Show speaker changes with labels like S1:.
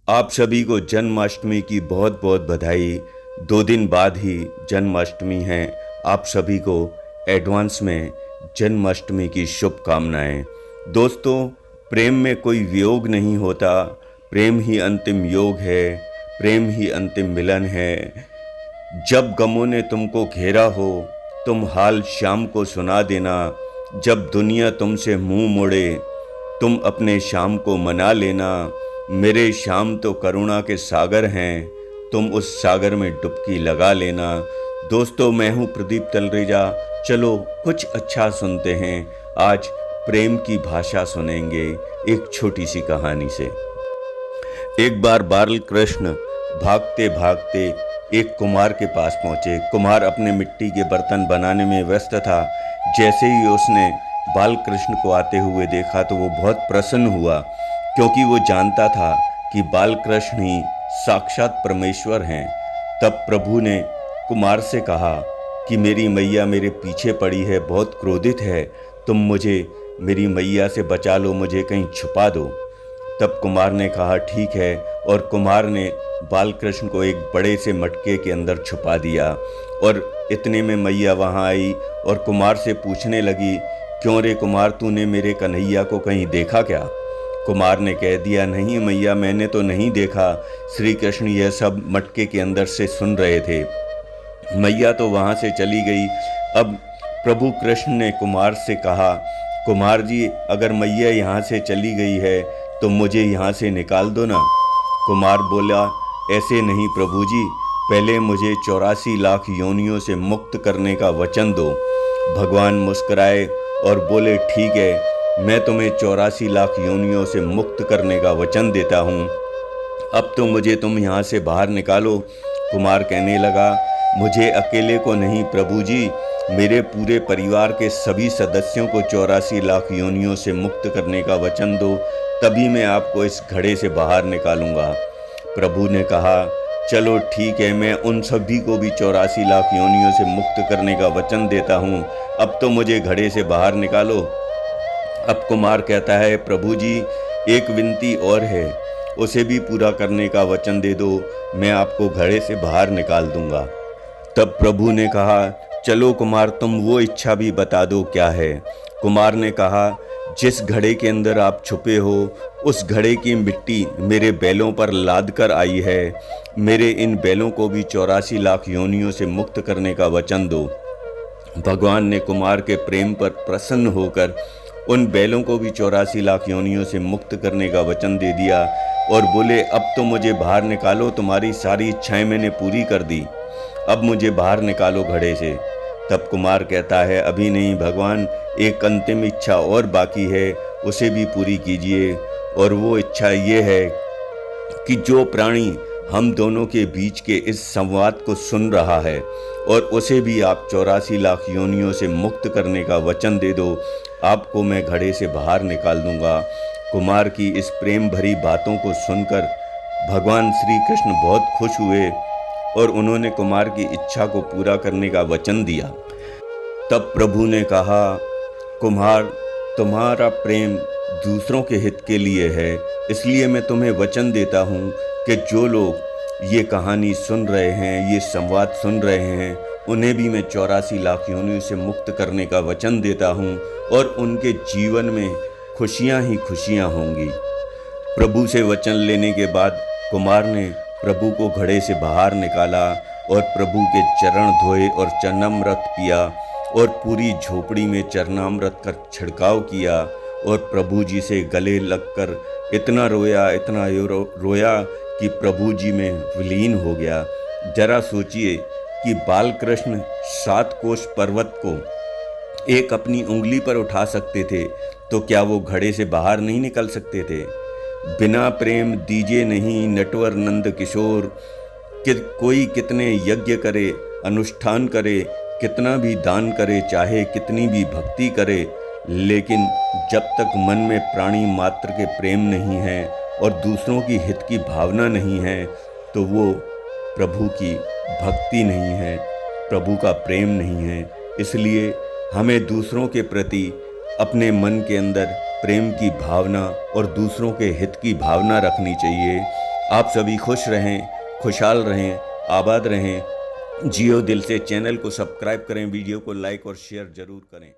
S1: आप सभी को जन्माष्टमी की बहुत बहुत बधाई। 2 दिन बाद ही जन्माष्टमी है। आप सभी को एडवांस में जन्माष्टमी की शुभकामनाएं। दोस्तों, प्रेम में कोई वियोग नहीं होता, प्रेम ही अंतिम योग है, प्रेम ही अंतिम मिलन है। जब गमों ने तुमको घेरा हो, तुम हाल शाम को सुना देना। जब दुनिया तुमसे मुंह मोड़े, तुम अपने शाम को मना लेना। मेरे शाम तो करुणा के सागर हैं, तुम उस सागर में डुबकी लगा लेना। दोस्तों, मैं हूँ प्रदीप तलरेजा। चलो कुछ अच्छा सुनते हैं। आज प्रेम की भाषा सुनेंगे एक छोटी सी कहानी से। एक बार बाल कृष्ण भागते भागते एक कुम्हार के पास पहुँचे। कुम्हार अपने मिट्टी के बर्तन बनाने में व्यस्त था। जैसे ही उसने बाल कृष्ण को आते हुए देखा तो वो बहुत प्रसन्न हुआ, क्योंकि वो जानता था कि बाल कृष्ण ही साक्षात परमेश्वर हैं। तब प्रभु ने कुमार से कहा कि मेरी मैया मेरे पीछे पड़ी है, बहुत क्रोधित है, तुम मुझे मेरी मैया से बचा लो, मुझे कहीं छुपा दो। तब कुमार ने कहा ठीक है, और कुमार ने बाल कृष्ण को एक बड़े से मटके के अंदर छुपा दिया। और इतने में मैया वहाँ आई और कुमार से पूछने लगी, क्यों रे कुमार, तूने मेरे कन्हैया को कहीं देखा क्या? कुमार ने कह दिया, नहीं मैया, मैंने तो नहीं देखा। श्री कृष्ण यह सब मटके के अंदर से सुन रहे थे। मैया तो वहाँ से चली गई। अब प्रभु कृष्ण ने कुमार से कहा, कुमार जी, अगर मैया यहाँ से चली गई है तो मुझे यहाँ से निकाल दो ना। कुमार बोला, ऐसे नहीं प्रभु जी, पहले मुझे 84 लाख योनियों से मुक्त करने का वचन दो। भगवान मुस्कुराए और बोले, ठीक है, मैं तुम्हें 84 लाख योनियों से मुक्त करने का वचन देता हूँ। अब तो मुझे तुम यहाँ से बाहर निकालो। कुमार कहने लगा, मुझे अकेले को नहीं प्रभु जी, मेरे पूरे परिवार के सभी सदस्यों को 84 लाख योनियों से मुक्त करने का वचन दो, तभी मैं आपको इस घड़े से बाहर निकालूंगा। प्रभु ने कहा, चलो ठीक है, मैं उन सभी को भी 84 लाख योनियों से मुक्त करने का वचन देता हूँ। अब तो मुझे घड़े से बाहर निकालो। अब कुमार कहता है, प्रभु जी, एक विनती और है, उसे भी पूरा करने का वचन दे दो, मैं आपको घड़े से बाहर निकाल दूंगा। तब प्रभु ने कहा, चलो कुमार, तुम वो इच्छा भी बता दो क्या है। कुमार ने कहा, जिस घड़े के अंदर आप छुपे हो, उस घड़े की मिट्टी मेरे बैलों पर लाद कर आई है। मेरे इन बैलों को भी 84 लाख योनियों से मुक्त करने का वचन दो। भगवान ने कुमार के प्रेम पर प्रसन्न होकर उन बैलों को भी 84 लाख योनियों से मुक्त करने का वचन दे दिया और बोले, अब तो मुझे बाहर निकालो, तुम्हारी सारी इच्छाएं मैंने पूरी कर दी, अब मुझे बाहर निकालो घड़े से। तब कुमार कहता है, अभी नहीं भगवान, एक अंतिम इच्छा और बाकी है, उसे भी पूरी कीजिए। और वो इच्छा ये है कि जो प्राणी हम दोनों के बीच के इस संवाद को सुन रहा है और उसे भी आप 84 लाख योनियों से मुक्त करने का वचन दे दो, आपको मैं घड़े से बाहर निकाल दूंगा। कुमार की इस प्रेम भरी बातों को सुनकर भगवान श्री कृष्ण बहुत खुश हुए और उन्होंने कुमार की इच्छा को पूरा करने का वचन दिया। तब प्रभु ने कहा, कुमार, तुम्हारा प्रेम दूसरों के हित के लिए है, इसलिए मैं तुम्हें वचन देता हूँ कि जो लोग ये कहानी सुन रहे हैं, ये संवाद सुन रहे हैं, उन्हें भी मैं 84 लाख योनियों से मुक्त करने का वचन देता हूँ और उनके जीवन में खुशियाँ ही खुशियाँ होंगी। प्रभु से वचन लेने के बाद कुमार ने प्रभु को घड़े से बाहर निकाला और प्रभु के चरण धोए और चरणामृत पिया और पूरी झोपड़ी में चरणामृत का छिड़काव किया और प्रभु जी से गले लगकर इतना रोया, इतना रोया कि प्रभु जी में विलीन हो गया। जरा सोचिए कि बाल कृष्ण 7 कोस पर्वत को एक अपनी उंगली पर उठा सकते थे, तो क्या वो घड़े से बाहर नहीं निकल सकते थे? बिना प्रेम दीजे नहीं नटवर नंद किशोर, कि कोई कितने यज्ञ करे, अनुष्ठान करे, कितना भी दान करे, चाहे कितनी भी भक्ति करे, लेकिन जब तक मन में प्राणी मात्र के प्रेम नहीं है और दूसरों की हित की भावना नहीं है, तो वो प्रभु की भक्ति नहीं है, प्रभु का प्रेम नहीं है। इसलिए हमें दूसरों के प्रति अपने मन के अंदर प्रेम की भावना और दूसरों के हित की भावना रखनी चाहिए। आप सभी खुश रहें, खुशहाल रहें, आबाद रहें। जियो दिल से चैनल को सब्सक्राइब करें, वीडियो को लाइक और शेयर ज़रूर करें।